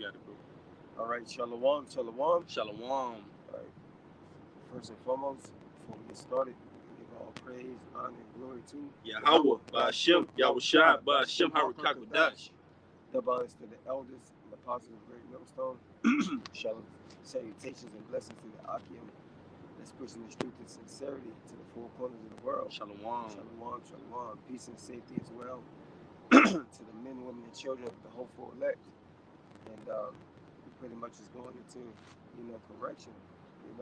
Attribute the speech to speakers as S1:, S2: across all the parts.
S1: got it, bro.
S2: All right, shalom, shalom.
S1: Shalom.
S2: All right, first and foremost, before we get started, we give all praise, honor, and glory to
S1: Yahweh, Ba'ashem, Yahushai, Ba'ashem, Harakakadash.
S2: double honors to the elders and the apostles of Great Millstone. Shalom, salutations and blessings to the Akim that's pushing this truth and sincerity to the four corners of the world.
S1: Shalom.
S2: Shalom, shalom. Peace and safety as well to the men, women, and children of the hopeful elect. And we pretty much is going into, correction, and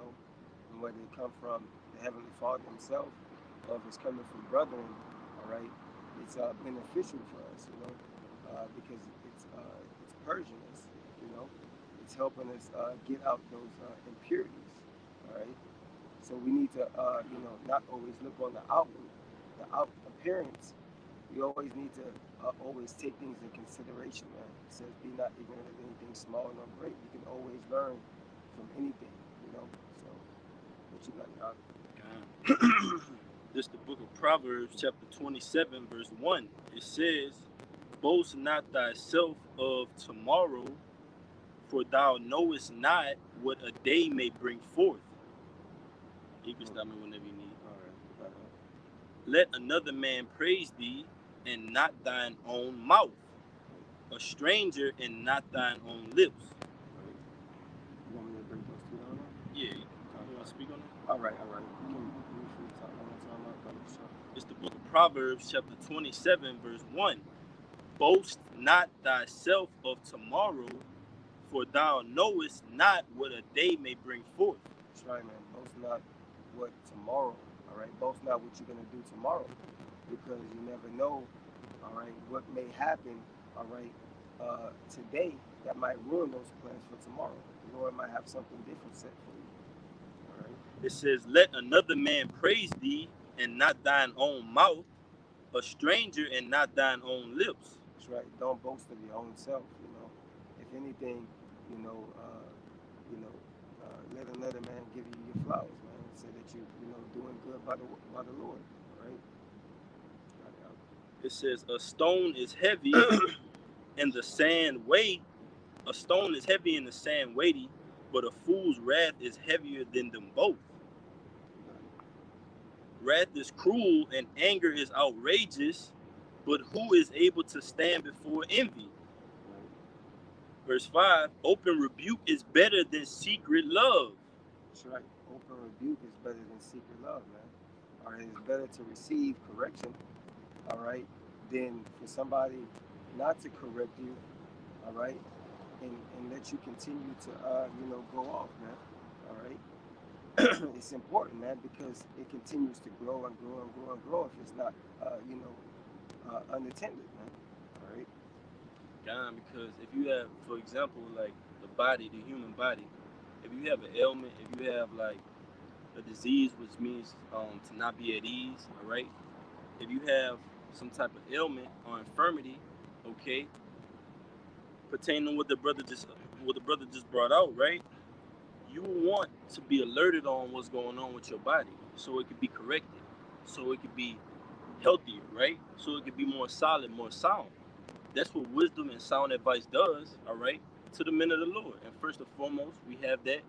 S2: whether it come from the Heavenly Father himself or if it's coming from brethren, all right, it's beneficial for us, because it's purging us, it's helping us get out those impurities, all right. So we need to, not always look on the outward, the out appearance. We always need to always take things in consideration, man. It says, be not ignorant of anything small nor great. You can always learn from anything, So, what you got,
S1: God. This is the book of Proverbs, chapter 27, verse 1. It says, boast not thyself of tomorrow, for thou knowest not what a day may bring forth. You can stop me whenever you need.
S2: All right.
S1: Let another man praise thee, and not thine own mouth, a stranger, and not thine own lips.
S2: You want me to break those two down?
S1: Yeah. You want to speak on it?
S2: All right. You can briefly talk one more time about it.
S1: It's the book of Proverbs, chapter 27, verse 1. Boast not thyself of tomorrow, for thou knowest not what a day may bring forth.
S2: That's right, man. Boast not what tomorrow, all right? Boast not what you're going to do tomorrow, because you never know, all right, what may happen, all right, today that might ruin those plans for tomorrow. The Lord might have something different set for you, all right?
S1: It says, let another man praise thee, and not thine own mouth, a stranger, and not thine own lips.
S2: That's right. Don't boast of your own self, If anything, let another man give you your flowers, man. Say that you doing good by the Lord, right?
S1: It says, a stone is heavy and the sand weight. A stone is heavy and the sand weighty, but a fool's wrath is heavier than them both. Wrath is cruel and anger is outrageous, but who is able to stand before envy? Verse 5, open rebuke is better than secret love.
S2: That's right. Open rebuke is better than secret love, man. All right, it's better to receive correction, all right, than for somebody not to correct you, all right, and let you continue to, go off, man, all right. It's important, man, because it continues to grow and grow and grow and grow if it's not, unattended, man, all right.
S1: God, because if you have, for example, like the body, the human body, if you have an ailment, if you have like a disease, which means to not be at ease, all right? If you have some type of ailment or infirmity, okay, pertaining to what the brother just brought out, right? You want to be alerted on what's going on with your body, so it could be corrected, so it could be healthier, right? So it could be more solid, more sound. That's what wisdom and sound advice does, all right, to the men of the Lord. And first and foremost, we have that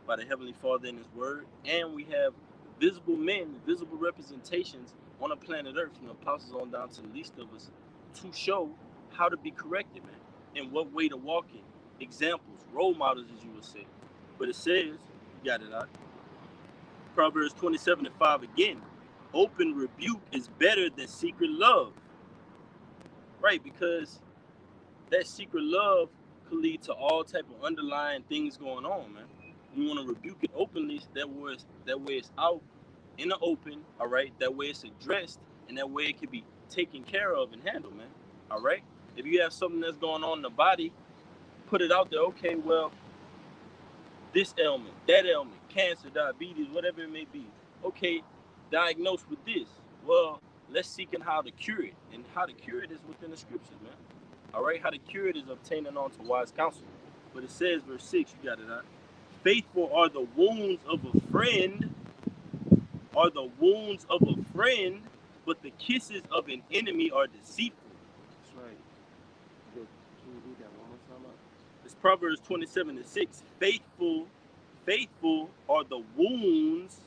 S1: by the Heavenly Father in His Word, and we have visible men, visible representations on the planet Earth, from the apostles on down to the least of us, to show how to be corrected, man, and what way to walk in. Examples, role models, as you would say. But it says, you got it out. Proverbs 27:5 again. Open rebuke is better than secret love. Right, because that secret love could lead to all type of underlying things going on, man. You want to rebuke it openly, that way it's out in the open, all right? That way it's addressed, and that way it can be taken care of and handled, man, all right? If you have something that's going on in the body, put it out there. Okay, well, this ailment, that ailment, cancer, diabetes, whatever it may be. Okay, diagnosed with this. Well, let's seek in how to cure it. And how to cure it is within the scriptures, man. All right, how to cure it is obtaining on to wise counsel. But it says, verse 6, you got it out. Faithful are the wounds of a friend, but the kisses of an enemy are deceitful.
S2: That's right. Good. Can you read that one more time?
S1: It's Proverbs 27:6. Faithful are the wounds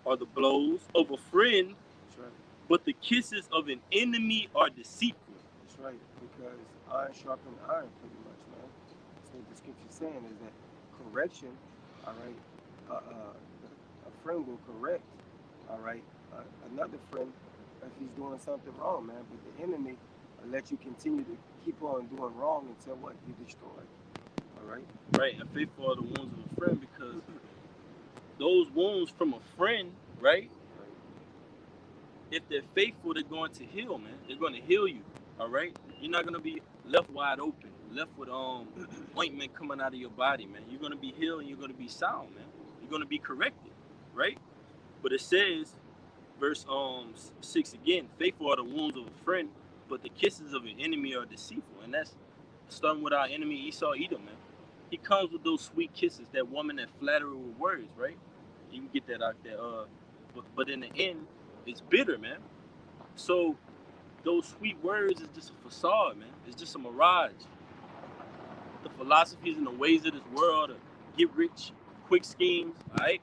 S1: or the blows of a friend,
S2: That's right.
S1: but the kisses of an enemy are deceitful.
S2: That's right. Because iron sharpens iron, pretty much, man. That's what the scripture's saying is that correction, all right, a friend will correct, all right, another friend if he's doing something wrong, man. But the enemy will let you continue to keep on doing wrong until what? You destroy. All right?
S1: Right, and faithful are the wounds of a friend because those wounds from a friend, right?
S2: Right.
S1: If they're faithful, they're going to heal, man. They're going to heal you. All right? You're not gonna be left wide open, left with ointment coming out of your body, man. You're gonna be healed and you're gonna be sound, man. You're gonna be corrected, right? But it says, verse 6 again, faithful are the wounds of a friend, but the kisses of an enemy are deceitful. And that's starting with our enemy Esau Edom, man. He comes with those sweet kisses, that woman that flatter with words, right? You can get that out there. But in the end, it's bitter, man. So those sweet words is just a facade, man. It's just a mirage. The philosophies and the ways of this world, the get rich quick schemes, all right?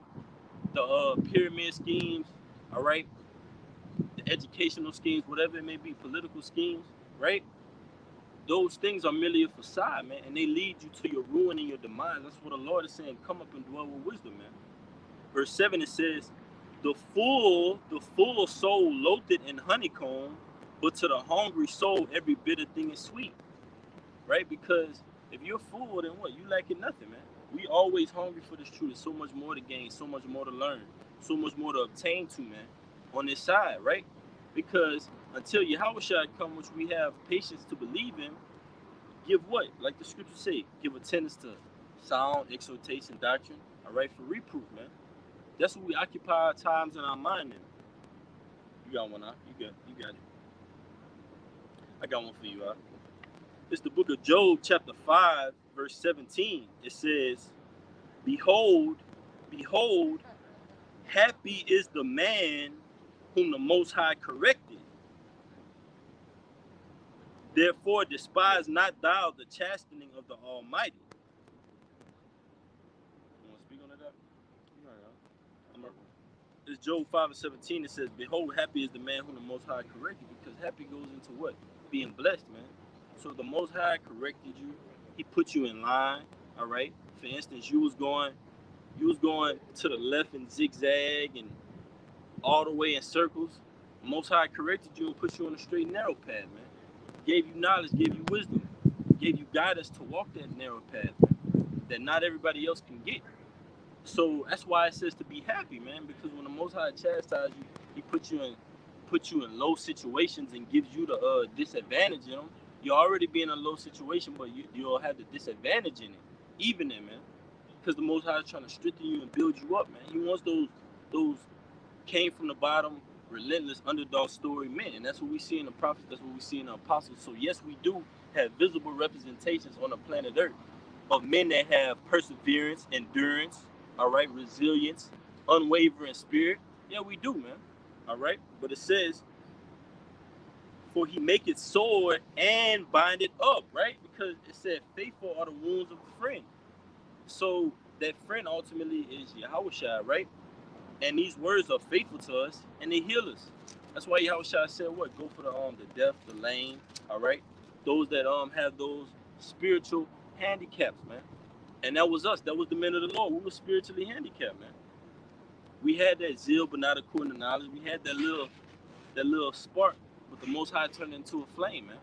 S1: The pyramid schemes, all right? The educational schemes, whatever it may be, political schemes, right? Those things are merely a facade, man, and they lead you to your ruin and your demise. That's what the Lord is saying. Come up and dwell with wisdom, man. Verse 7, it says, the full soul loathed in honeycomb, but to the hungry soul every bitter thing is sweet. Right? Because if you're full, then what? You lacking nothing, man. We always hungry for this truth. There's so much more to gain, so much more to learn, so much more to obtain to, man, on this side, right? Because until Yahweh shall come, which we have patience to believe in, give what? Like the scriptures say, give attendance to sound exhortation doctrine, all right, for reproof, man. That's what we occupy our times and our mind in. You got one, huh? You got it. I got one for you, huh? It's the book of Job, chapter 5, verse 17. It says, Behold, behold, happy is the man whom the Most High corrected. Therefore, despise not thou the chastening of the Almighty. You want to speak on that?
S2: You know,
S1: It's Job 5 and 17. It says, Behold, happy is the man whom the Most High corrected. Because happy goes into what? Being blessed, man. So the Most High corrected you. He put you in line, all right? For instance, you was going to the left and zigzag and all the way in circles. The Most High corrected you and put you on a straight and narrow path, man. Gave you knowledge, gave you wisdom, gave you guidance to walk that narrow path, man, that not everybody else can get. So that's why it says to be happy, man, because when the Most High chastises you, he put you in low situations and gives you the disadvantage in them. You already be in a low situation, but you'll have the disadvantage in it, even in, man, because the Most High is trying to strengthen you and build you up, man. He wants those came from the bottom, relentless underdog story men, and that's what we see in the prophets. That's what we see in the apostles. So yes, we do have visible representations on the planet Earth of men that have perseverance, endurance, all right, resilience, unwavering spirit. Yeah, we do, man. All right, but it says, "For he make it sore and bind it up," right? Because it said, "Faithful are the wounds of a friend." So that friend ultimately is Yahweh, right? And these words are faithful to us, and they heal us. That's why Yahweh said, "What? Go for the deaf, the lame, all right? Those that have those spiritual handicaps, man." And that was us. That was the men of the Lord. We were spiritually handicapped, man. We had that zeal, but not according to knowledge. We had that little spark, but the Most High turned into a flame, man.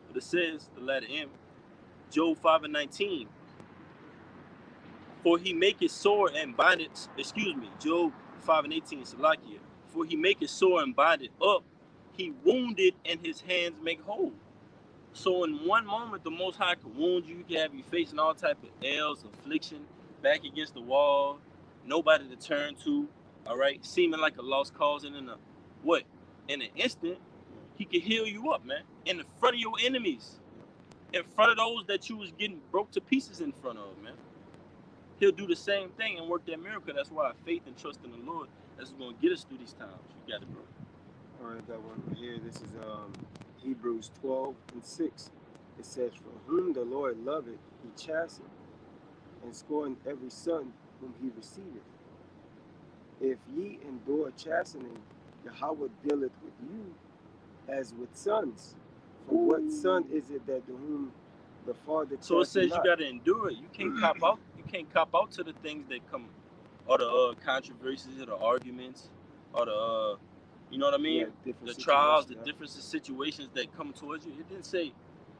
S1: But it says, the letter M, Job 5 and 19. For he make it sore and bind it. Excuse me, Job 5 and 18. Salakia. For he make it sore and bind it up. He wounded and his hands make whole. So in one moment, the Most High could wound you. He can have you facing all type of ails, affliction, back against the wall, nobody to turn to. All right, seeming like a lost cause, and in an instant, he can heal you up, man, in front of your enemies, in front of those that you was getting broke to pieces in front of, man. He'll do the same thing and work that miracle. That's why faith and trust in the Lord, that's what's gonna get us through these times. You got it, bro.
S2: all right, got one right here. This is Hebrews 12 and 6. It says, "For whom the Lord loveth, he chasteneth, and scorneth every son whom he receiveth. If ye endure chastening, Yahweh dealeth with you as with sons. For what son is it that to whom the Father
S1: So it
S2: chasteneth
S1: says you
S2: not?"
S1: gotta endure it. You can't cop out. You can't cop out to the things that come, or the controversies, or the arguments, or the you know what I
S2: Yeah,
S1: mean?
S2: different
S1: The trials,
S2: situations.
S1: the
S2: Yeah.
S1: different situations that come towards you. It didn't say.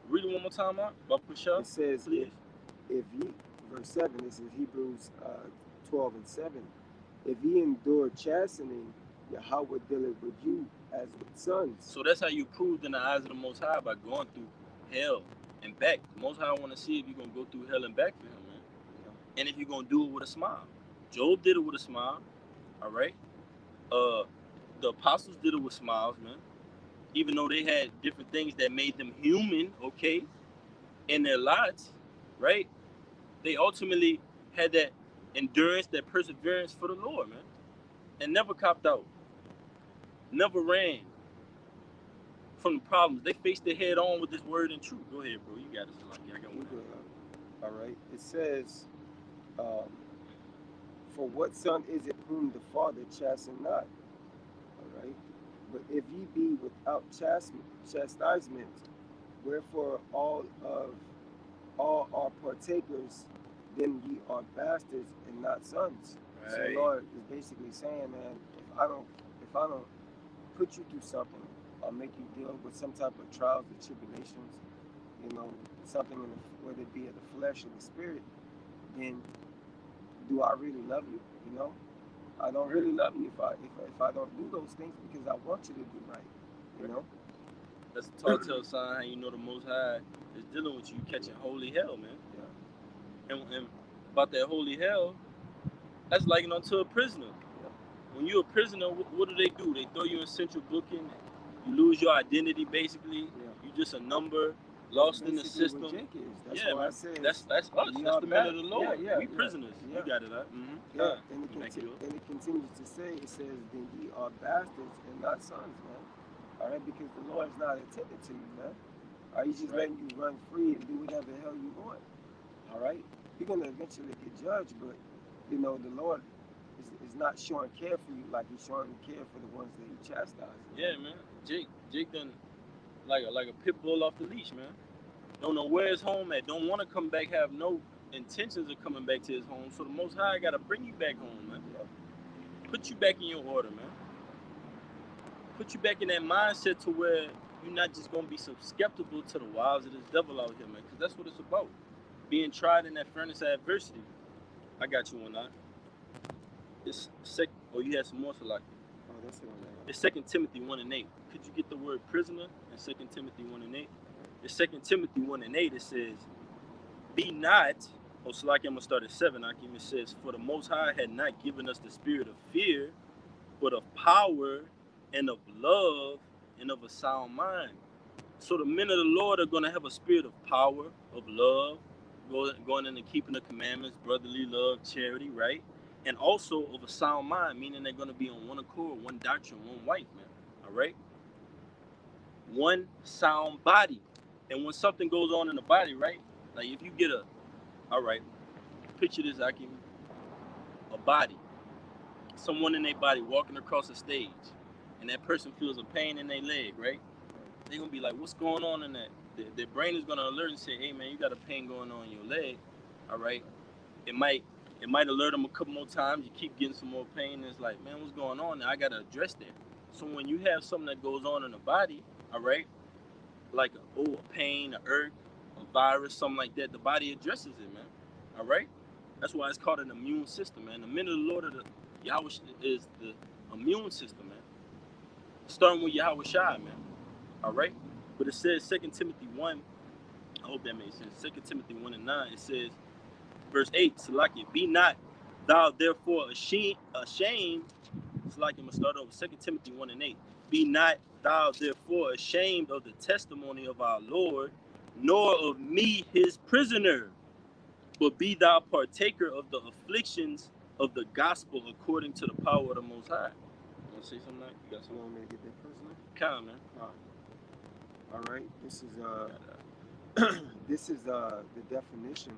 S1: Read it one more time, Mark. Bapusha,
S2: It says,
S1: please.
S2: if ye, verse 7, this is Hebrews 12 and 7. If ye endure chastening, Yahweh dealeth with you as with sons.
S1: So that's how you proved in the eyes of the Most High, by going through hell and back. The Most High want to see if you're gonna go through hell and back for Him, man, and if you're gonna do it with a smile. Job did it with a smile. All right. Uh, the apostles did it with smiles, man. Even though they had different things that made them human, okay, in their lives, right? They ultimately had that endurance, that perseverance for the Lord, man, and never copped out, never ran from the problems. They faced it head on with this word and truth. Go ahead, bro. You got it. I got one.
S2: All right. It says, um, "For what son is it whom the Father chasten not?" All right. "But if ye be without chastisement, wherefore all are partakers, then ye are bastards and not sons." Right. So Lord is basically saying, man, if I don't put you through something or make you deal with some type of trials or tribulations, something whether it be of the flesh or the spirit, then do I really love you? I don't really love you if I don't do those things because I want you to do right.
S1: That's a telltale sign how you know the Most High is dealing with you, catching holy hell, man. Yeah. And about that holy hell, that's likened unto a prisoner. Yeah. When you're a prisoner, what do? They throw you in central booking. You lose your identity, basically. Yeah. You just a number, lost in the system.
S2: What Jake is. That's
S1: yeah,
S2: why
S1: man.
S2: I said
S1: That's us. That's the men of the Lord. We prisoners.
S2: Yeah.
S1: You got it, huh? Mm-hmm.
S2: Yeah. And it continues to say, it says, "Then ye are bastards and not sons, man." All right, because the Lord is not attended to you, man. All right, He's just letting you run free and do whatever the hell you want. All right, you're gonna eventually get judged, but the Lord is not showing care for you like He's showing care for the ones that He chastises.
S1: Yeah, man. Jake done like a pit bull off the leash, man. Don't know where his home at. Don't want to come back. Have no intentions of coming back to his home. So the Most High got to bring you back home, man. Yeah. Put you back in your order, man. Put you back in that mindset to where you're not just gonna be so skeptical to the wiles of this devil out here, man. Because that's what it's about. Being tried in that furnace of adversity. I got you one night. It's second. Oh, you had some more, Salaki.
S2: Oh, that's it on there.
S1: It's 2 Timothy 1 and 8. Could you get the word prisoner in 2 Timothy 1 and 8? It's 2 Timothy 1 and 8. It says, "Be not," oh, so like I'm going to start at 7. It says, "For the Most High had not given us the spirit of fear, but of power and of love and of a sound mind." So the men of the Lord are going to have a spirit of power, of love, going into keeping the commandments, brotherly love, charity, right? And also of a sound mind, meaning they're going to be on one accord, one doctrine, one wife, man. All right? One sound body. And when something goes on in the body, right? Like if you get all right, picture this, Akim, a body, someone in their body walking across a stage, and that person feels a pain in their leg, right? They're going to be like, what's going on in that? Their brain is going to alert and say, hey, man, you got a pain going on in your leg, all right? It might alert them a couple more times. You keep getting some more pain, and it's like, man, what's going on? Now I got to address that. So when you have something that goes on in the body, all right, like a pain, an irk, a virus, something like that, the body addresses it, man, all right? That's why it's called an immune system, man. The men of the Lord of the Yahweh is the immune system, man. Starting with Yahweh Shai, man. All right? But it says 2 Timothy 1, I hope that makes sense. 2 Timothy 1 and 9, it says, verse 8, Salaki, "Be not thou therefore ashamed. Salaki, I'm going to start over. 2 Timothy 1 and 8. "Be not thou therefore ashamed of the testimony of our Lord, nor of me his prisoner, but be thou partaker of the afflictions of the gospel according to the power of the Most High." You want to say something like you got something?
S2: You want me to get that personal?
S1: Come on, man.
S2: All right. This is This is the definition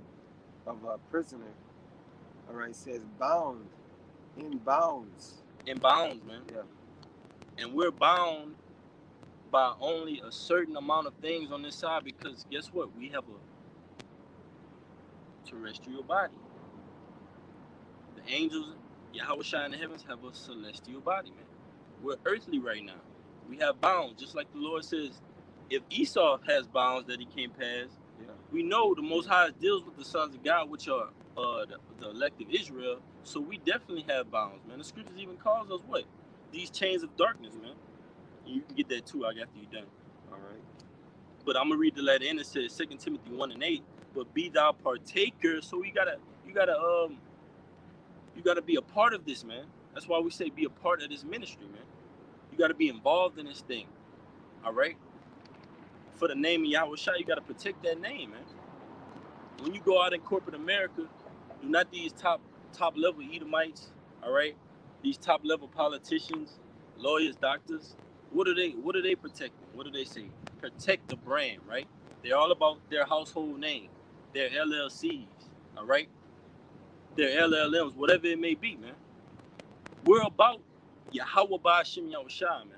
S2: of a prisoner. All right, it says bound, in bounds.
S1: In bounds, man.
S2: Yeah.
S1: And we're bound by only a certain amount of things on this side because guess what? We have a terrestrial body. The angels, Yahweh Shai in the heavens, have a celestial body, man. We're earthly right now. We have bounds, just like the Lord says. If Esau has bounds that he can't pass,
S2: Yeah.
S1: we know the Most High deals with the sons of God, which are the elect of Israel. So we definitely have bounds, man. The scriptures even calls us what? These chains of darkness, man. And you can get that too after you're done.
S2: All right.
S1: But I'm gonna read the letter in. It says 2 Timothy 1:8. But be thou partaker. So you gotta be a part of this, man. That's why we say be a part of this ministry, man. You gotta be involved in this thing. All right. For the name of Yahweh Shai, you gotta protect that name, man. When you go out in corporate America, do not these top level Edomites, all right? These top level politicians, lawyers, doctors. What are they protecting? What do they say? Protect the brand, right? They're all about their household name, their LLCs, all right? Their LLMs, whatever it may be, man. We're about Yahweh Ba'ashem Yahushua, man.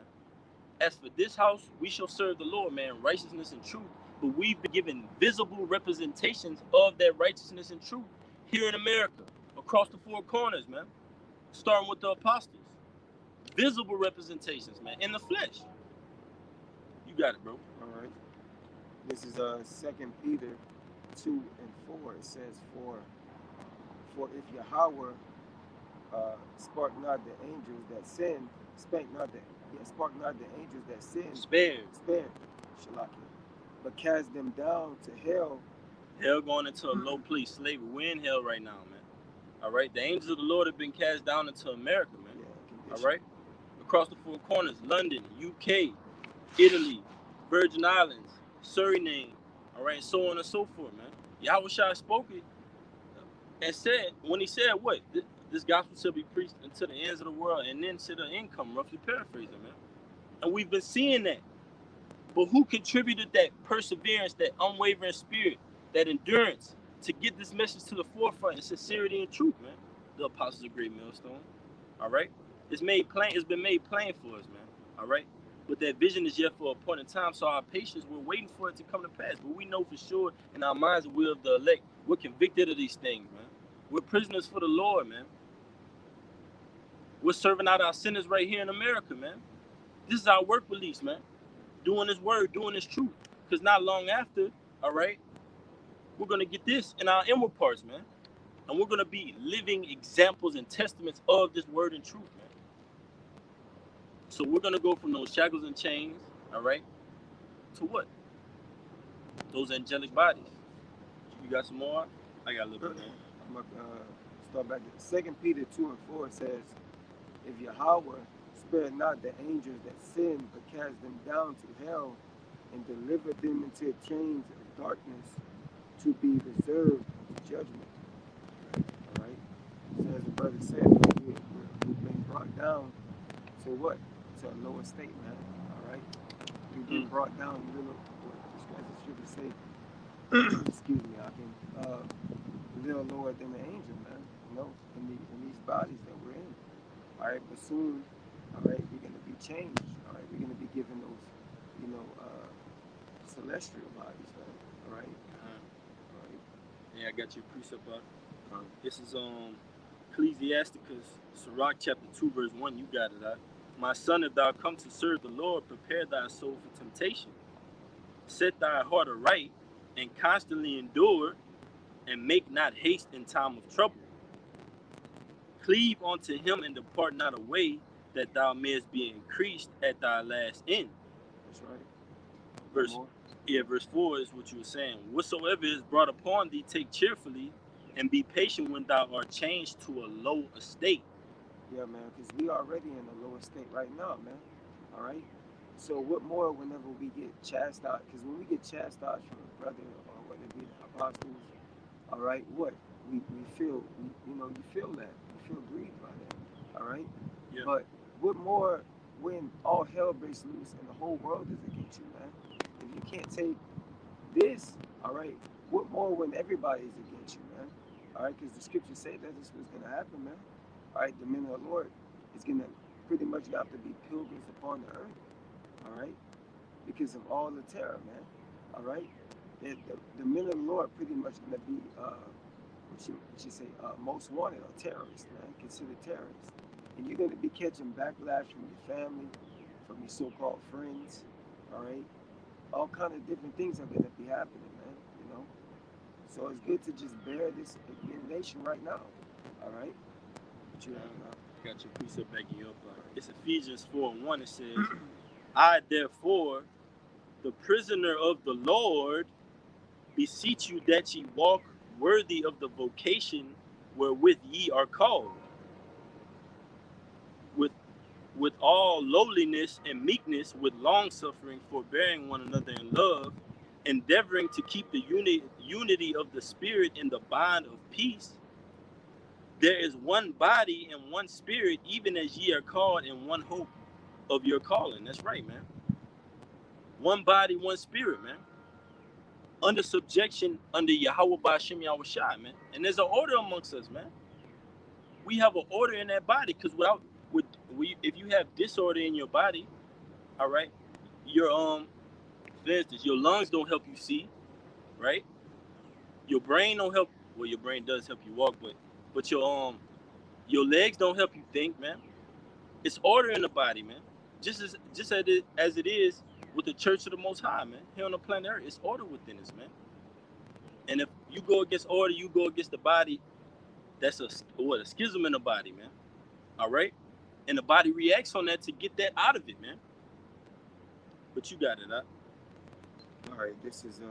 S1: As for this house, we shall serve the Lord, man, righteousness and truth. But we've been given visible representations of that righteousness and truth here in America, across the four corners, man. Starting with the apostles. Visible representations, man, in the flesh. You got it, bro.
S2: All right. This is 2 Peter 2:4. It says, For if Yahweh spark not the angels that sin, spark not the angels that sin,
S1: Spared.
S2: Shalakia, but cast them down to hell.
S1: Hell going into a low place, slavery. We're in hell right now, man. All right. The angels of the Lord have been cast down into America, man.
S2: Yeah,
S1: all right. Across the four corners, London, UK, Italy, Virgin Islands, Suriname, all right, so on and so forth, man. Yahweh Shai spoke it and said, when he said what? This gospel shall be preached unto the ends of the world and then to the end come, roughly paraphrasing, man. And we've been seeing that. But who contributed that perseverance, that unwavering spirit, that endurance to get this message to the forefront in sincerity and truth, man? The apostles of Great Millstone, all right? It's made plain. It's been made plain for us, man, all right? But that vision is yet for a point in time, so our patience, we're waiting for it to come to pass. But we know for sure in our minds that we're of the elect. We're convicted of these things, man. We're prisoners for the Lord, man. We're serving out our sentence right here in America, man. This is our work release, man. Doing this word, doing this truth. Because not long after, all right, we're going to get this in our inward parts, man. And we're going to be living examples and testaments of this word and truth, man. So we're going to go from those shackles and chains, all right, to what? Those angelic bodies. You got some more? I got a little bit, man.
S2: I'm going to start back at 2 Peter 2:4. It says, if Yahweh spare not the angels that sin, but cast them down to hell and deliver them into chains of darkness to be reserved to judgment. All right. So as the brother said, we've been brought down to what? To a lower state, man. All right. We've been brought down a little, as the scripture say, excuse me, I can, a little lower than the angel, man. You know, in these bodies that we're in. All right, but soon, all right, we're going to be changed. All right, we're going to be given those, celestial bodies, man. All right. All right.
S1: Yeah, I got your precept up. This is Ecclesiasticus, Sirach chapter 2, verse 1. You got it, My son, if thou come to serve the Lord, prepare thy soul for temptation. Set thy heart aright, and constantly endure, and make not haste in time of trouble. Cleave unto him and depart not away, that thou mayest be increased at thy last end.
S2: That's right.
S1: Verse 4 is what you were saying. Whatsoever is brought upon thee, take cheerfully, and be patient when thou art changed to a low estate.
S2: Yeah, man, because we already in a lower state right now, man. All right. So what more whenever we get chastised? Because when we get chastised from a brother or whether it be the apostles, all right, what we feel, you feel that, you feel grieved by that, all right.
S1: Yeah.
S2: But what more when all hell breaks loose and the whole world is against you, man? If you can't take this, all right, what more when everybody's against you, man? All right, because the scripture say that this was going to happen, man. All right, the men of the Lord is going to pretty much have to be pilgrims upon the earth, all right, because of all the terror, man. All right, the men of the Lord pretty much going to be, what you say, most wanted or terrorists, man, considered terrorists. And you're going to be catching backlash from your family, from your so-called friends, all right? All kind of different things are going to be happening, man, you know? So it's good to just bear this nation right now, all right? What you have now?
S1: Got your precept backing you up. It's Ephesians 4:1. It says, I therefore, the prisoner of the Lord, beseech you that ye walk worthy of the vocation wherewith ye are called, with all lowliness and meekness, with long suffering, forbearing one another in love, endeavoring to keep the unity of the Spirit in the bond of peace. There is one body and one Spirit, even as ye are called in one hope of your calling. That's right, man. One body, one Spirit, man. Under subjection under Yahweh Ba'Shem Yahushua, man. And there's an order amongst us, man. We have an order in that body, because if you have disorder in your body, all right, your for instance, your lungs don't help you see, right? Your brain don't help. Well, your brain does help you walk, but your legs don't help you think, man. It's order in the body, man. Just as it is with the Church of the Most High, man. Here on the planet Earth, it's order within us, man. And if you go against order, you go against the body. That's a schism in the body, man. All right, and the body reacts on that to get that out of it, man. But you got it, huh?
S2: All right, this is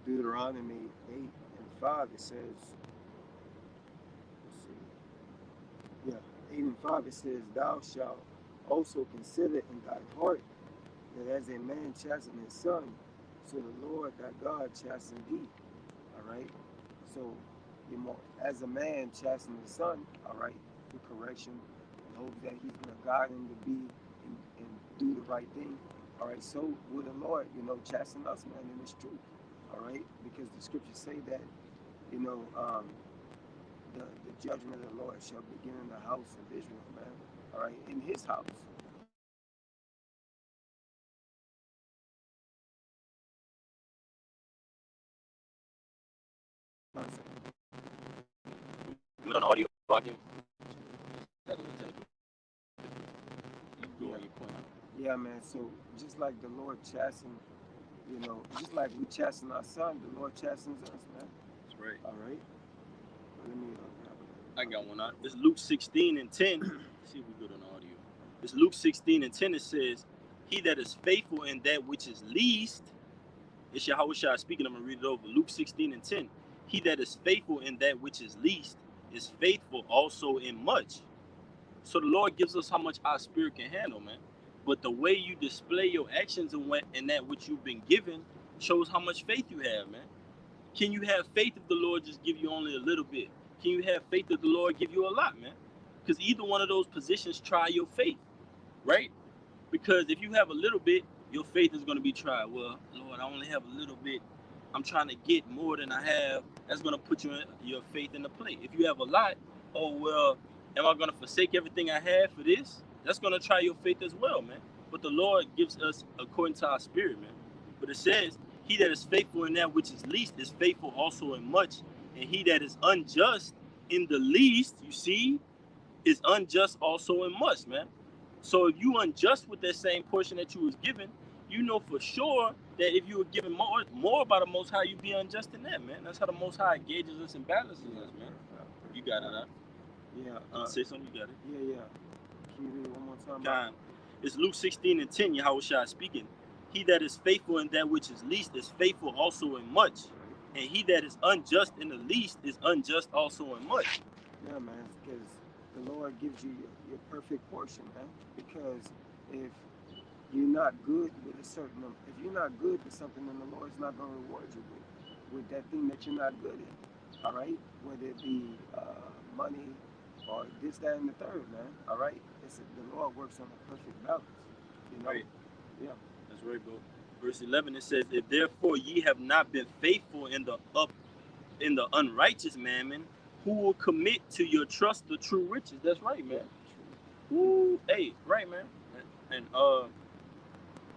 S2: Deuteronomy 8:5. It says, let's see, yeah, 8:5. It says, Thou shalt also consider in thy heart that as a man chasten his son, so the Lord thy God chasten thee. All right. So, as a man chasten his son, all right, with correction, and hope that he's going to guide him to be and do the right thing. All right. So, will the Lord, chasten us, man, in this truth. All right. Because the scriptures say that, you know, the judgment of the Lord shall begin in the house of Israel, man. All right. In his house.
S1: We on audio.
S2: Yeah. Yeah, man. So just like the Lord chastened, just like we chasten our son, the Lord chastens us, man.
S1: That's right.
S2: All right. Let me
S1: I got one out. It's Luke 16:10. Let's see if we good on audio. It's Luke 16:10. It says, He that is faithful in that which is least, it's Yahweh Shai speaking. I'm going to read it over. Luke 16:10. He that is faithful in that which is least is faithful also in much. So the Lord gives us how much our spirit can handle, man. But the way you display your actions in that which you've been given shows how much faith you have, man. Can you have faith if the Lord just give you only a little bit? Can you have faith if the Lord give you a lot, man? Because either one of those positions try your faith, right? Because if you have a little bit, your faith is going to be tried. Well, Lord, I only have a little bit. I'm trying to get more than I have. That's going to put your faith in the plate. If you have a lot, oh, well, am I going to forsake everything I have for this? That's going to try your faith as well, man. But the Lord gives us according to our spirit, man. But it says, he that is faithful in that which is least is faithful also in much. And he that is unjust in the least, you see, is unjust also in much, man. So if you unjust with that same portion that you was given, you know for sure that if you were given more by the Most High, you'd be unjust in that, man. That's how the Most High gauges us and balances us, man. You got it, huh?
S2: Yeah.
S1: Say something, you got it.
S2: Yeah. Can you read it one more time?
S1: God. It's Luke 16:10, Yahweh Shai speaking. He that is faithful in that which is least is faithful also in much. And he that is unjust in the least is unjust also in much.
S2: Yeah, man, because the Lord gives you your perfect portion, man. Because if you're not good with if you're not good with something, then the Lord's not going to reward you with that thing that you're not good in. All right, whether it be money or this, that, and the third, man. All right, the Lord works on a perfect balance.
S1: Right.
S2: Yeah.
S1: That's right, bro. Verse 11, it says, if therefore ye have not been faithful in the unrighteous mammon, who will commit to your trust the true riches? That's right, man. Ooh, hey, right, man. And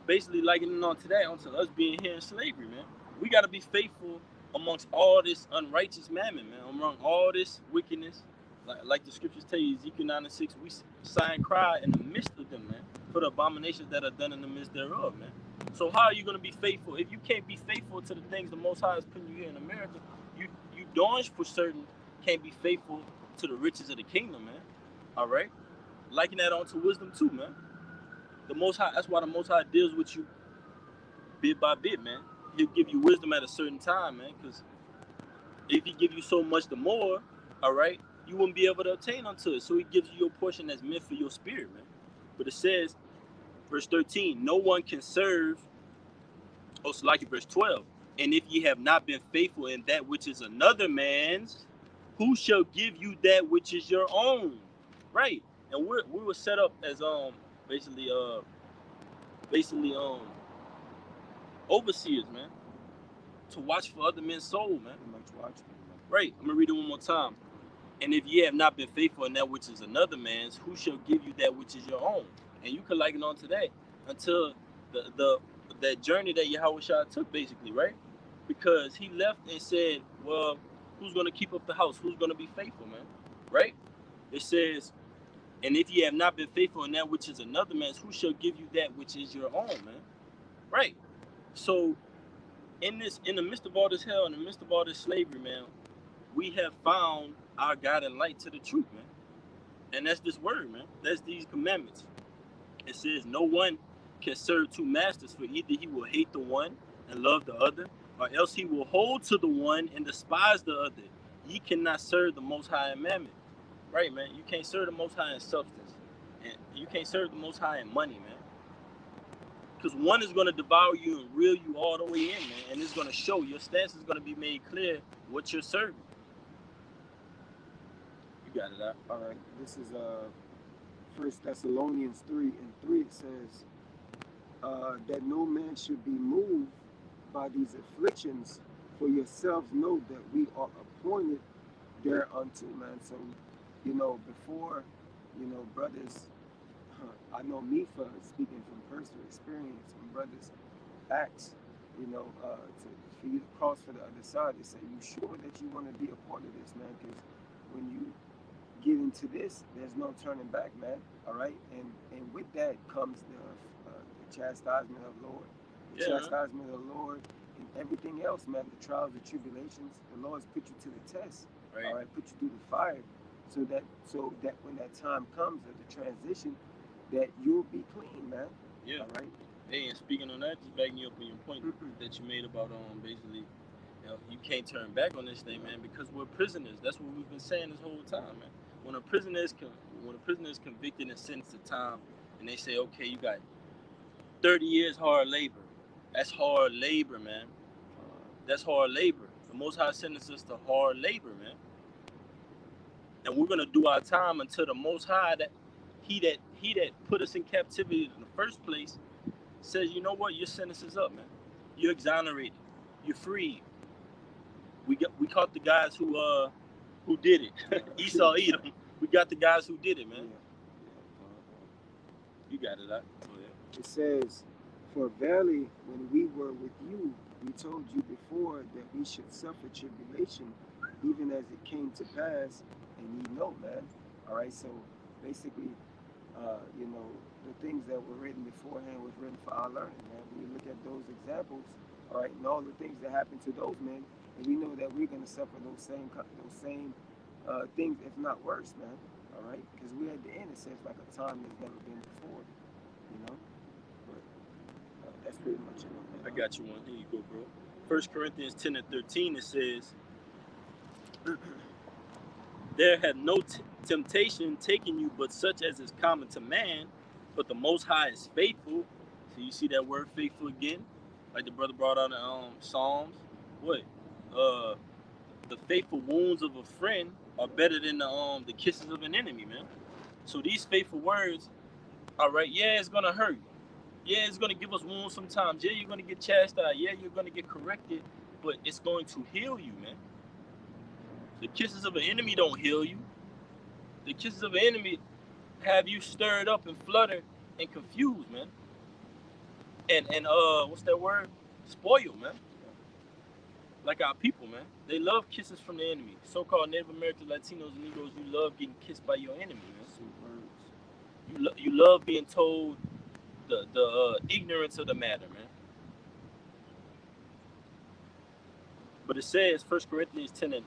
S1: basically likening on today onto us being here in slavery, man. We got to be faithful amongst all this unrighteous mammon, man. Among all this wickedness, like the scriptures tell you, Ezekiel 9:6, we sigh and cry in the midst of them, man, for the abominations that are done in the midst thereof, man. So how are you going to be faithful if you can't be faithful to the things the Most High is putting you here in America? You darn for certain can't be faithful to the riches of the kingdom, man. All right, liking that onto wisdom too, man. The Most High. That's why the Most High deals with you bit by bit, man. He'll give you wisdom at a certain time, man. Because if he give you so much the more, all right, you wouldn't be able to obtain unto it. So he gives you your portion that's meant for your spirit, man. But it says, verse 13, no one can serve. Oh, so like verse 12. And if ye have not been faithful in that which is another man's, who shall give you that which is your own? Right. And we were set up as basically basically overseers, man, to watch for other men's soul, man. Right. I'm gonna read it one more time. And if ye have not been faithful in that which is another man's, who shall give you that which is your own? And you can liken on to that until the that journey that Yahweh Shah took, basically, right? Because he left and said, well, who's gonna keep up the house? Who's gonna be faithful, man? Right? It says, and if ye have not been faithful in that which is another man's, who shall give you that which is your own, man? Right. So in the midst of all this hell, in the midst of all this slavery, man, we have found our guiding light to the truth, man. And that's this word, man. That's these commandments. It says no one can serve two masters, for either he will hate the one and love the other, or else he will hold to the one and despise the other. Ye cannot serve the Most High in mammon. Right, man? You can't serve the Most High in substance. And you can't serve the Most High in money, man. Because one is going to devour you and reel you all the way in, man. And it's going to show. Your stance is going to be made clear what you're serving. You got it out.
S2: All right. This is 1 Thessalonians 3:3. It says that no man should be moved by these afflictions, for yourselves know that we are appointed thereunto, man. So, before, brothers, I know me for speaking from personal experience, when brothers ask, for you to cross for the other side, they say, you sure that you want to be a part of this, man? Because when you get into this, there's no turning back, man. All right, and with that comes the chastisement of the Lord, chastisement of the Lord, and everything else, man. The trials, the tribulations, the Lord's put you to the test. Right. All right, put you through the fire, so that when that time comes of the transition, that you'll be clean, man.
S1: Yeah.
S2: All right.
S1: Hey, and speaking on that, just backing you up on your point that you made about basically, you can't turn back on this thing, man, because we're prisoners. That's what we've been saying this whole time, man. When a prisoner is convicted and sentenced to time, and they say, okay, you got 30 years hard labor. That's hard labor, man. That's hard labor. The Most High sentenced us to hard labor, man. And we're gonna do our time until the Most High, that he that put us in captivity in the first place, says, you know what, your sentence is up, man. You're exonerated. You're free. We caught the guys who did it. Esau, Edom. We got the guys who did it, man. You got it, huh? Oh, yeah.
S2: It says, for verily, when we were with you, we told you before that we should suffer tribulation, even as it came to pass, and ye know, man. All right, so basically, the things that were written beforehand was written for our learning, man. When you look at those examples, all right, and all the things that happened to those men, and we know that we're going to suffer those same things, if not worse, man. All right, because we're at the end. It says like a time that's never been before, But that's pretty much it.
S1: I got you one. Here you go, bro. 1 Corinthians 10:13. It says, there had no temptation taken you but such as is common to man, but the Most High is faithful. So you see that word faithful again, like the brother brought out in Psalms. What? The faithful wounds of a friend are better than the kisses of an enemy, man. So these faithful words, all right, yeah, it's gonna hurt. Yeah, it's gonna give us wounds sometimes. Yeah, you're gonna get chastised. Yeah, you're gonna get corrected, but it's going to heal you, man. The kisses of an enemy don't heal you. The kisses of an enemy have you stirred up and fluttered and confused, man. And what's that word? Spoiled, man. Like our people, man. They love kisses from the enemy. So-called Native Americans, Latinos, and Negroes, you love getting kissed by your enemy, man.
S2: Sweet words.
S1: You love being told the ignorance of the matter, man. But it says, 1 Corinthians 10 and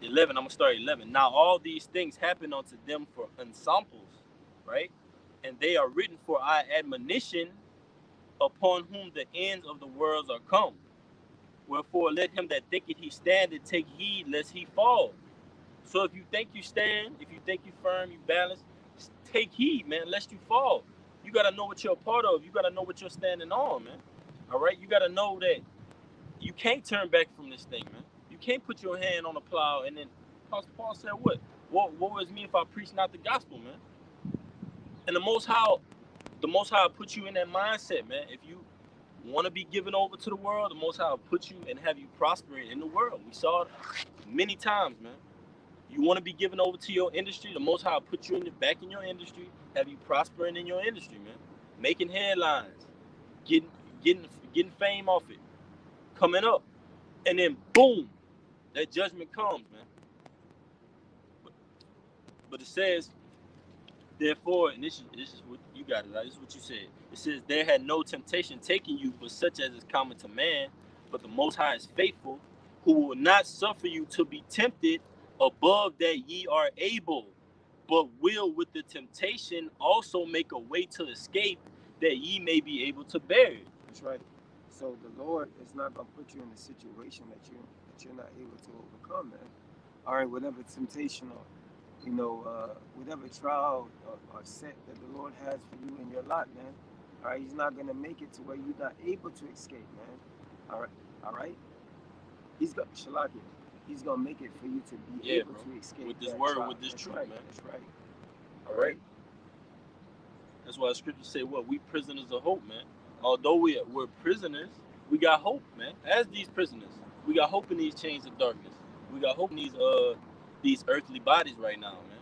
S1: 11. I'm gonna start 11. Now all these things happen unto them for ensamples, right? And they are written for our admonition, upon whom the ends of the worlds are come. Wherefore let him that thinketh he standeth take heed lest he fall. So if you think you stand, if you think you firm, you balance, take heed, man, lest you fall. You gotta know what you're a part of. You gotta know what you're standing on, man. All right, you gotta know that you can't turn back from this thing, man. You can't put your hand on the plow and then Apostle Paul said, "What? What was me if I preach not the gospel, man?" And the Most High put you in that mindset, man. If you want to be given over to the world, the Most High will put you and have you prospering in the world. We saw it many times, man. You want to be given over to your industry, the Most High will put you back in your industry, have you prospering in your industry, man. Making headlines, getting getting getting fame off it, coming up, and then boom, that judgment comes, man. But, but it says, therefore, and this is what you got it, right? This is what you said. It says, there had no temptation taken you, but such as is common to man. But the Most High is faithful, who will not suffer you to be tempted above that ye are able, but will with the temptation also make a way to escape, that ye may be able to bear it.
S2: That's right. So the Lord is not gonna put you in a situation that you're not able to overcome, man. All right, whatever temptation or whatever trial or set that the Lord has for you in your lot, man. All right, He's not gonna make it to where you're not able to escape, man. All right. He's got Shalaki. He's gonna make it for you to be
S1: Yeah,
S2: able
S1: bro.
S2: to escape
S1: With this
S2: that
S1: word,
S2: trial.
S1: with this
S2: That's
S1: truth,
S2: right.
S1: man.
S2: That's right.
S1: All right. That's why the scriptures say, what? We prisoners of hope, man. Although we're prisoners, we got hope, man. As these prisoners, we got hope in these chains of darkness. We got hope in these earthly bodies right now, man.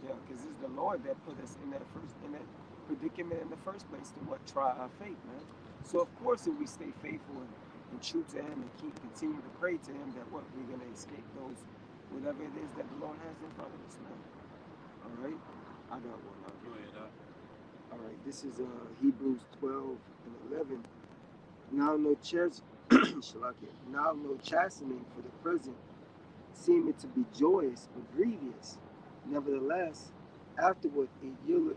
S2: Yeah, because it's the Lord that put us in that predicament in the first place to what try our faith, man. So of course, if we stay faithful and true to Him and continue to pray to Him, that what we're gonna escape those whatever it is that the Lord has in front of us, man. All right, I got one.
S1: Go ahead, Doc.
S2: All right, this is Hebrews 12 and 11. Now no now no chastening for the present seemeth to be joyous but grievous. Nevertheless, afterward it yieldeth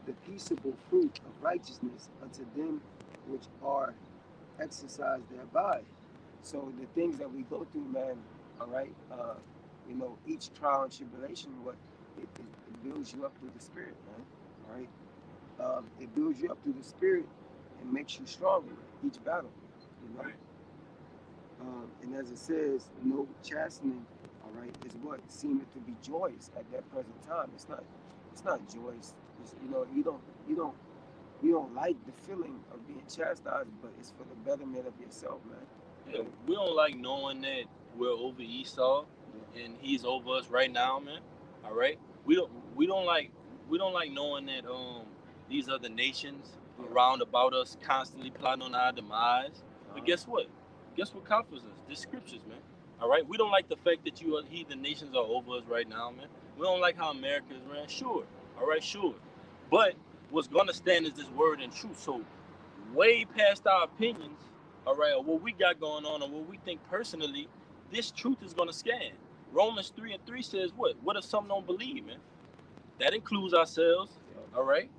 S2: the peaceable fruit of righteousness unto them which are exercised thereby. So the things that we go through, man, all right, each trial and tribulation, it builds you up through the spirit, man. All right. It builds you up through the spirit and makes you stronger each battle, you know.
S1: Right.
S2: And as it says, no chastening, all right, is what seemeth to be joyous at that present time. It's not joyous. You don't like the feeling of being chastised, but it's for the betterment of yourself, man.
S1: Yeah, we don't like knowing that we're over Esau
S2: Yeah.
S1: and he's over us right now, man. All right. We don't we don't like we don't like knowing that these other nations
S2: Yeah.
S1: around about us constantly plotting on our demise. But
S2: Uh-huh.
S1: guess what? Guess what comforts us? The scriptures, man. All right. We don't like the fact that heathen nations are over us right now, man. We don't like how America is ran. Sure. All right. Sure. But what's gonna stand is this word and truth. So way past our opinions, all right, or what we got going on, or what we think personally, this truth is gonna stand. Romans 3:3 says what? What if some don't believe, man? That includes ourselves, all right?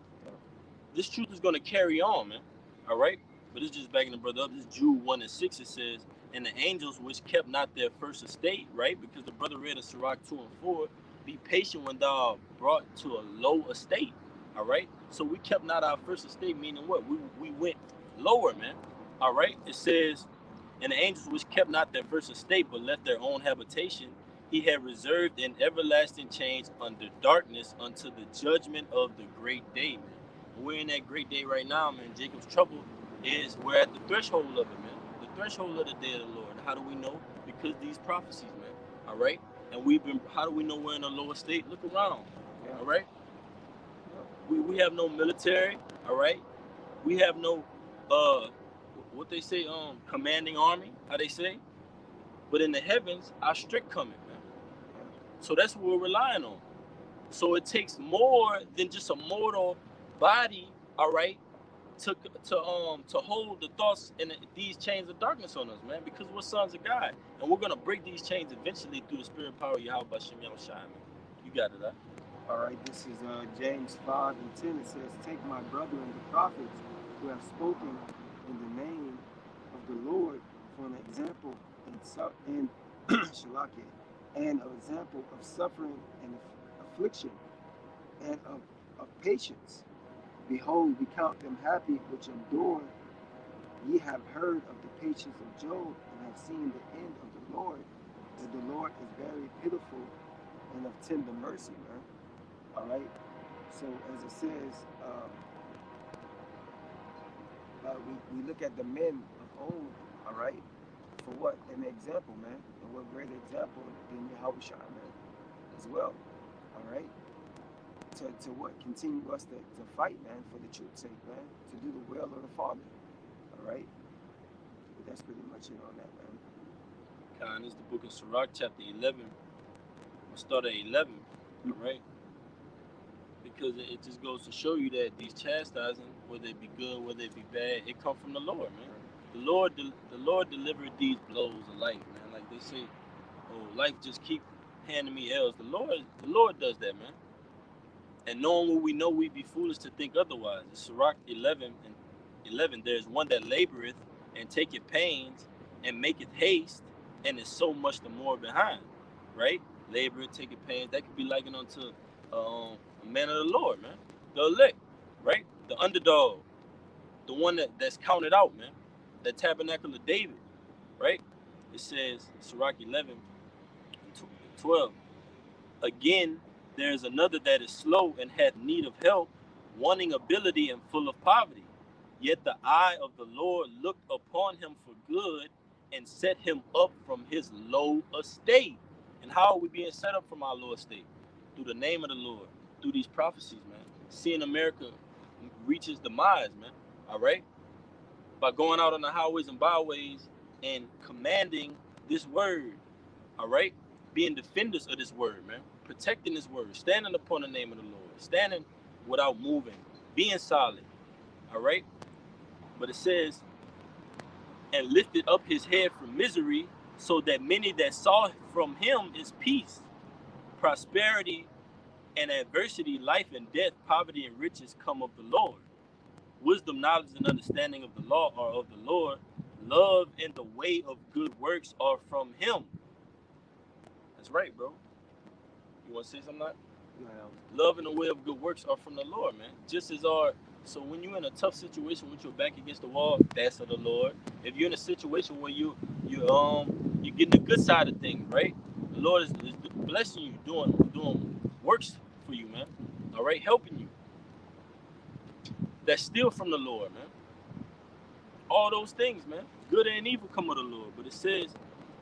S1: This truth is gonna carry on, man. All right? But it's just backing the brother up. This Jude 1:6, it says, and the angels which kept not their first estate, right? Because the brother read in Sirach 2:4, be patient when thou art brought to a low estate. All right? So we kept not our first estate, meaning what? We went lower, man. All right? It says, and the angels which kept not their first estate, but left their own habitation, he had reserved an everlasting change under darkness unto the judgment of the great day, man. We're in that great day right now, man. Jacob's trouble is we're at the threshold of it, man. The threshold of the day of the Lord. How do we know? Because these prophecies, man. All right? And how do we know we're in a lower state? Look around.
S2: Yeah.
S1: All right? We have no military, all right? We have no, what they say, commanding army, how they say? But in the heavens, our strict coming, man. So that's what we're relying on. So it takes more than just a mortal body, all right, to hold the thoughts and these chains of darkness on us, man, because we're sons of God, and we're gonna break these chains eventually through the spirit and power of Yahweh Shem Yahushua, man. You got it, huh?
S2: All right, this is James 5 and 10. It says, take my brethren, the prophets, who have spoken in the name of the Lord for an example in Shalakia, and an example of suffering and affliction and of patience. Behold, we count them happy which endure. Ye have heard of the patience of Job, and have seen the end of the Lord, that the Lord is very pitiful and of tender mercy, man. All right. So as it says, we look at the men of old. All right. For what an example, man, and what great example than Yahushua, man, as well. All right. To what continue us to fight, man, for the truth's sake, man, to do the will of the Father. All right. But that's pretty much it on that, man.
S1: Khan, this is the book of Sirach, chapter 11. We'll start at 11, all right? Because it just goes to show you that these chastising, whether it be good, whether it be bad, it come from the Lord, man. The Lord delivered these blows of life, man. Like they say, oh, life just keep handing me L's. The Lord does that, man. And knowing what we know, we be foolish to think otherwise. In Sirach 11 and 11, there's one that laboreth and taketh pains and maketh haste, and is so much the more behind, right? Laboreth, taketh pains. That could be likened unto a man of the Lord, man. The elect, right? The underdog, the one that's counted out, man. The tabernacle of David, right? It says, Sirach 11 and 12, again, there is another that is slow and hath need of help, wanting ability and full of poverty. Yet the eye of the Lord looked upon him for good and set him up from his low estate. And how are we being set up from our low estate? Through the name of the Lord, through these prophecies, man. Seeing America reach its demise, man. All right? By going out on the highways and byways and commanding this word. All right? Being defenders of this word, man. Protecting this word. Standing upon the name of the Lord. Standing without moving. Being solid. All right? But it says, and lifted up his head from misery, so that many that saw from him is peace, prosperity, and adversity, life and death, poverty and riches come of the Lord. Wisdom, knowledge, and understanding of the law are of the Lord. Love and the way of good works are from him. That's right, bro. You want to say something?
S2: Yeah.
S1: Love and the way of good works are from the Lord, man. Just as our so when you're in a tough situation with your back against the wall, that's of the Lord. If you're in a situation where you're getting the good side of things, right? The Lord is blessing you, doing works for you, man. All right, helping you. That's still from the Lord, man. All those things, man. Good and evil come of the Lord. But it says,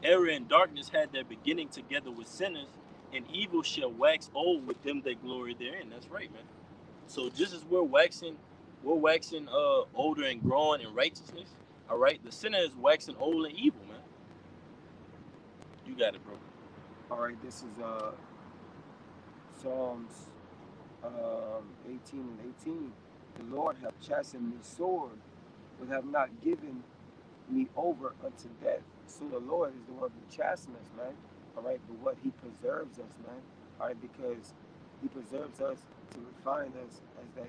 S1: error and darkness had their beginning together with sinners, and evil shall wax old with them that glory therein. That's right, man. So just as we're waxing older and growing in righteousness, all right, the sinner is waxing old and evil, man. You got it, bro.
S2: All right, this is Psalms 18 and 18. The Lord hath chastened me sore, but have not given me over unto death. So the Lord is the one who chastens us, man. All right, but what he preserves us, man. All right, because he preserves us to refine us as that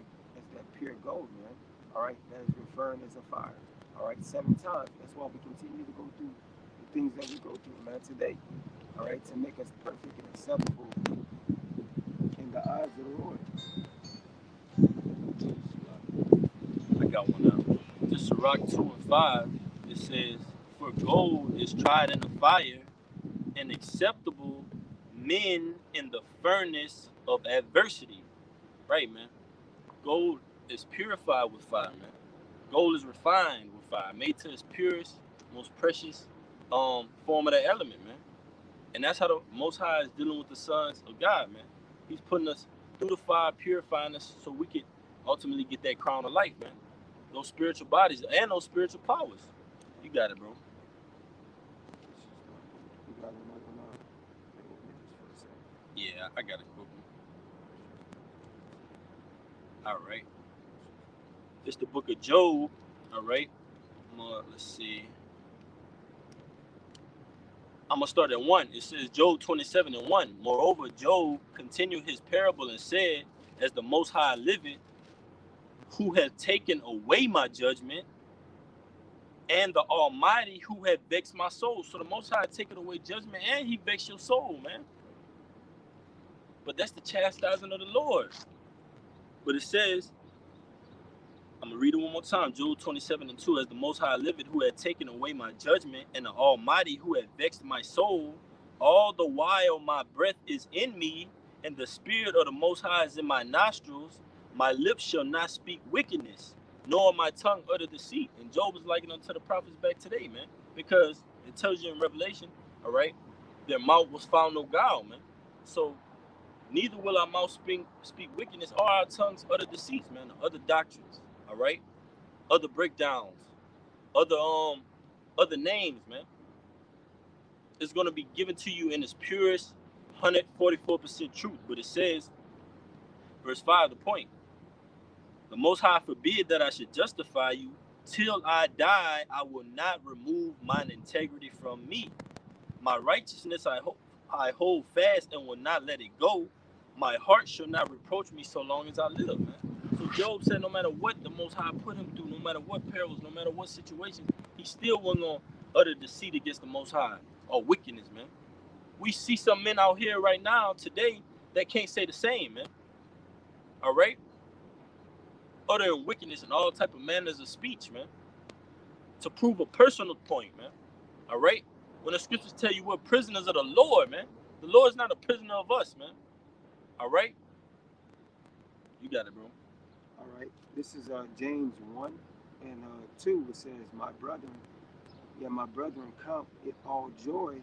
S2: pure gold, man. All right, that is referring as a fire. All right, 7 times. That's why we continue to go through the things that we go through, man, today. All right, to make us perfect and acceptable in the eyes of the Lord.
S1: I got one now. This Sirach 2 and 5, it says, for gold is tried in the fire and acceptable men in the furnace of adversity. Right, man. Gold is purified with fire, man. Gold is refined with fire, made to its purest, most precious form of that element, man. And that's how the Most High is dealing with the sons of God, man. He's putting us through the fire, purifying us so we can ultimately get that crown of life, man. Those spiritual bodies and those spiritual powers. You got it, bro.
S2: You got it, not gonna bear with me just for a second.
S1: Yeah, I got it, bro. All right. It's the book of Job. All right. Let's see. I'm gonna start at 1. It says Job 27:1. Moreover, Job continued his parable and said, "As the Most High liveth, who hath taken away my judgment, and the Almighty who hath vexed my soul." So the Most High taken away judgment, and He vexed your soul, man. But that's the chastising of the Lord. But it says, I'm gonna read it one more time. Job 27:2. As the Most High liveth, who had taken away my judgment, and the Almighty who had vexed my soul, all the while my breath is in me, and the spirit of the Most High is in my nostrils, my lips shall not speak wickedness, nor my tongue utter deceit. And Job is likened unto the prophets back today, man, because it tells you in Revelation, all right, their mouth was found no guile, man. So neither will our mouth speak wickedness, or our tongues utter deceits, man, or other doctrines. All right, other breakdowns, other other names, man. It's gonna be given to you in its purest 144% truth. But it says, verse 5, the point. The Most High forbid that I should justify you. Till I die, I will not remove mine integrity from me. My righteousness I hold fast and will not let it go. My heart shall not reproach me so long as I live, man. So Job said no matter what the Most High put him through, no matter what perils, no matter what situations, he still wasn't going to utter deceit against the Most High or wickedness, man. We see some men out here right now today that can't say the same, man. All right? Uttering wickedness and all type of manners of speech, man. To prove a personal point, man. All right? When the scriptures tell you we're prisoners of the Lord, man. The Lord is not a prisoner of us, man. All right? You got it, bro.
S2: All right. This is James 1 and 2. It says, my brethren, count it all joy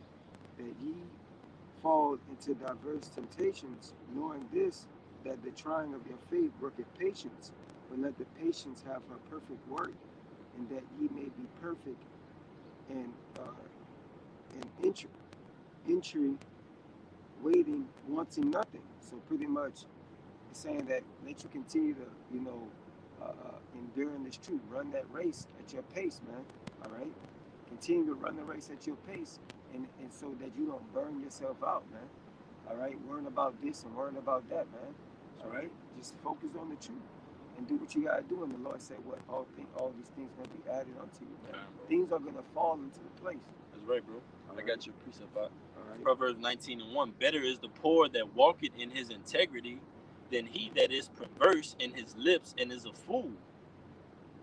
S2: that ye fall into diverse temptations, knowing this, that the trying of your faith worketh patience. But let the patience have her perfect work, and that ye may be perfect and entry waiting, wanting nothing. So pretty much it's saying that let you continue to, endure in this truth. Run that race at your pace, man. All right? Continue to run the race at your pace, and so that you don't burn yourself out, man. All right? Worrying about this and worrying about that, man. All right? Just focus on the truth and do what you got to do. And the Lord said, what? All these things going to be added unto you, man. Things are going to fall into the place.
S1: That's right, bro. I got your precept out.
S2: Right.
S1: Proverbs 19:1. Better is the poor that walketh in his integrity than he that is perverse in his lips and is a fool.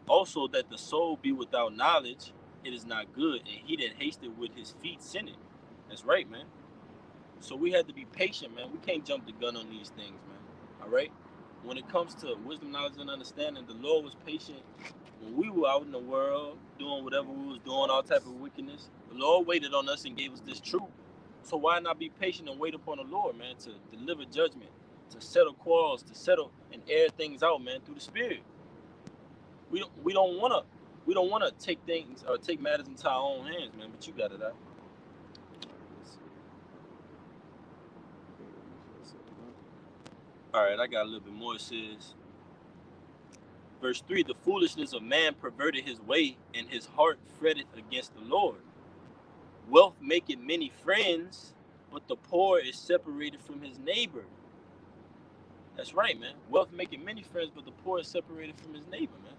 S1: Also, that the soul be without knowledge, it is not good, and he that hasteth with his feet sinneth. That's right, man. So we have to be patient, man. We can't jump the gun on these things, man. All right? When it comes to wisdom, knowledge, and understanding, the Lord was patient when we were out in the world doing whatever we was doing, all type of wickedness. The Lord waited on us and gave us this truth. So why not be patient and wait upon the Lord, man, to deliver judgment, to settle quarrels, to settle and air things out, man, through the Spirit. We don't wanna take things or take matters into our own hands, man. But you got it out. All right, I got a little bit more. It says, verse 3, the foolishness of man perverted his way, and his heart fretteth against the Lord. Wealth maketh many friends, but the poor is separated from his neighbor. That's right, man. Wealth making many friends, but the poor is separated from his neighbor, man.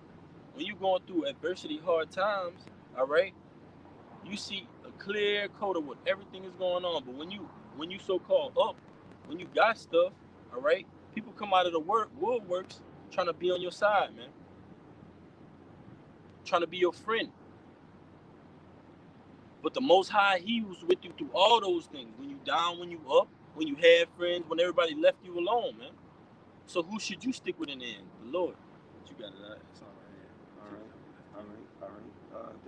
S1: When you're going through adversity, hard times, all right, you see a clear coat of what everything is going on. But when you so-called up, when you got stuff, all right, people come out of the woodworks trying to be on your side, man. Trying to be your friend. But the Most High, He was with you through all those things. When you down, when you up, when you had friends, when everybody left you alone, man. So who should you stick with in the end? The Lord. But you got it out. It's all right here.
S2: All right.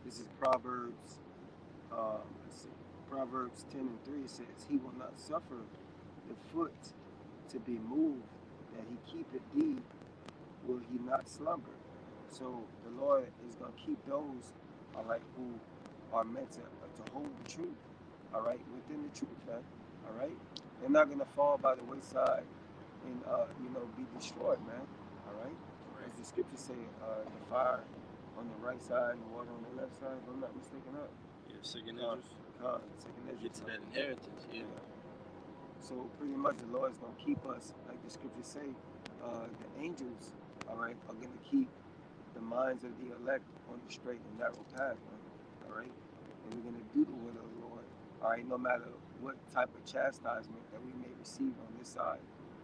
S2: This is Proverbs. Let's see. Proverbs 10:3 says, "He will not suffer the foot to be moved, that he keepeth thee, will he not slumber." So the Lord is gonna keep those, all right, who are meant to hold the truth, all right, within the truth, man. All right, they're not gonna fall by the wayside and be destroyed, man. All right, as the scriptures say, the fire on the right side and the water on the left side. If I'm not mistaken, up.
S1: Yeah, second Ezra. Get to that inheritance. Yeah.
S2: So pretty much the Lord is gonna keep us, like the scriptures say. The angels, all right, are gonna keep the minds of the elect on the straight and narrow path, man. All right, and we're gonna do the will of the Lord. All right, no matter what type of chastisement that we may receive on this side.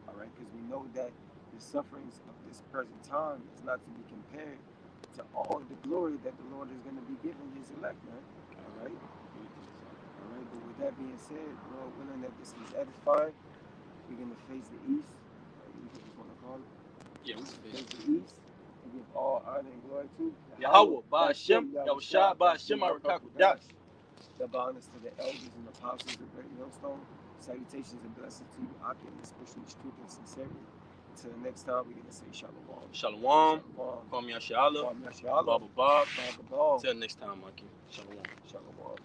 S2: All right, because we know that the sufferings of this present time is not to be compared to all the glory that the Lord is going to be giving his elect, man. All right? All right, but with that being said, Lord willing that this is edifying, we're going to face the east. You just want to call it?
S1: Yeah, we can
S2: face the east and give all honor and glory to
S1: Yahweh, Ba'ashem, Yahushua, Ba'ashem, Arakakudash.
S2: Double honors to the elders and apostles of Great Millstone. Salutations and blessings to you, Akim, especially truth and sincerity. Until the next time, we're going to say Shalom.
S1: Shalom. Kwam Yashala.
S2: Kwam Yashala.
S1: Baba Bob.
S2: Baba.
S1: Until next time, Akim. Shalom.
S2: Shalom.